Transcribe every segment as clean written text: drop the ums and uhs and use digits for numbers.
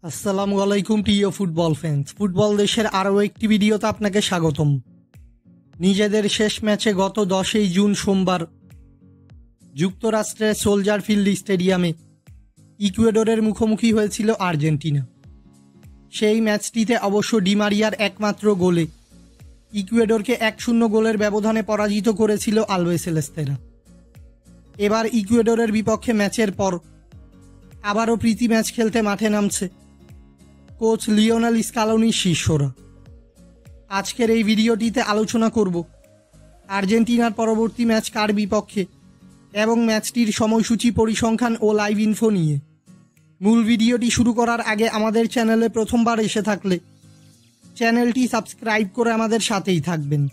আসসালামু আলাইকুম প্রিয় ফুটবল ফ্যান্স। ফুটবল দেশের আরও একটি ভিডিওতে আপনাকে স্বাগতম। নিজেদের শেষ ম্যাচে গত 10 জুন সোমবার যুক্তরাষ্ট্রের সোলজার ফিল্ড স্টেডিয়ামে ইকুয়েডরের মুখোমুখি হয়েছিল আর্জেন্টিনা। সেই ম্যাচটিতে অবশ্য ডি মারিয়ার একমাত্র গোলে ইকুয়েডরকে 1-0 গোলের ব্যবধানে পরাজিত করেছিল আলবিসেলেস্তেরা। এবার ইকুয়েডরের বিপক্ষে ম্যাচের পর আবারও প্রীতি ম্যাচ খেলতে মাঠে নামছে কোচ লিওনেল স্কালোনির শিষ্যরা। আজকের এই ভিডিওটিতে আলোচনা করব আর্জেন্টিনার পরবর্তী ম্যাচ কার বিপক্ষে এবং ম্যাচটির সময়সূচি, পরিসংখ্যান ও লাইভ ইনফো নিয়ে। মূল ভিডিওটি শুরু করার আগে আমাদের চ্যানেলে প্রথমবার এসে থাকলে চ্যানেলটি সাবস্ক্রাইব করে আমাদের সাথেই থাকবেন।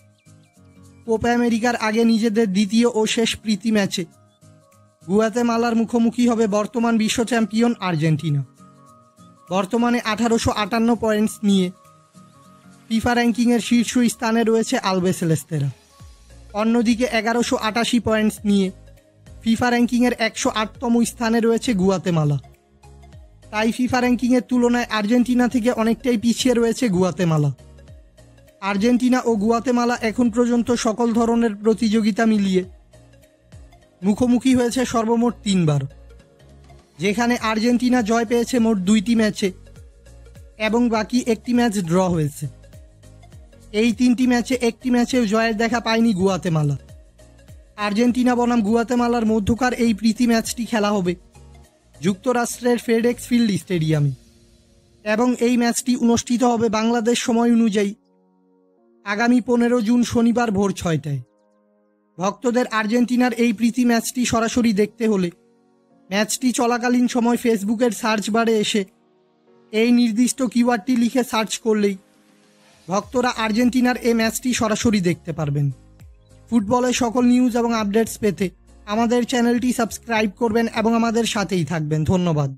কোপা আমেরিকার আগে নিজেদের দ্বিতীয় ও শেষ প্রীতি ম্যাচে গুয়াতেমালার মুখোমুখি হবে বর্তমান বিশ্ব চ্যাম্পিয়ন আর্জেন্টিনা। বর্তমানে 1858 পয়েন্টস নিয়ে ফিফা র্যাঙ্কিংয়ের শীর্ষ স্থানে রয়েছে আলবিসেলেস্তেরা। অন্যদিকে 1188 পয়েন্টস নিয়ে ফিফা র্যাঙ্কিংয়ের 108তম স্থানে রয়েছে গুয়াতেমালা। তাই ফিফা র্যাঙ্কিংয়ের তুলনায় আর্জেন্টিনা থেকে অনেকটাই পিছিয়ে রয়েছে গুয়াতেমালা। আর্জেন্টিনা ও গুয়াতেমালা এখন পর্যন্ত সকল ধরনের প্রতিযোগিতা মিলিয়ে মুখোমুখি হয়েছে সর্বমোট 3 বার, যেখানে আর্জেন্টিনা জয় পেয়েছে মোট 2টি ম্যাচে এবং বাকি একটি ম্যাচ ড্র হয়েছে। এই 3টি ম্যাচে একটি ম্যাচেও জয়ের দেখা পায়নি গুয়াতেমালা। আর্জেন্টিনা বনাম গুয়াতেমালার মধ্যকার এই প্রীতি ম্যাচটি খেলা হবে যুক্তরাষ্ট্রের ফেডেক্স ফিল্ড স্টেডিয়ামে এবং এই ম্যাচটি অনুষ্ঠিত হবে বাংলাদেশ সময় অনুযায়ী আগামী 15 জুন শনিবার ভোর 6টায়। ভক্তদের আর্জেন্টিনার এই প্রীতি ম্যাচটি সরাসরি দেখতে হলে ম্যাচটি চলাকালীন সময় ফেসবুকের সার্চ বারে এসে এই নির্দিষ্ট কিওয়ার্ডটি লিখে সার্চ করলেই ভক্তরা আর্জেন্টিনার এই ম্যাচটি সরাসরি দেখতে পারবেন। ফুটবলের সকল নিউজ এবং আপডেটস পেতে আমাদের চ্যানেলটি সাবস্ক্রাইব করবেন এবং আমাদের সাথেই থাকবেন। ধন্যবাদ।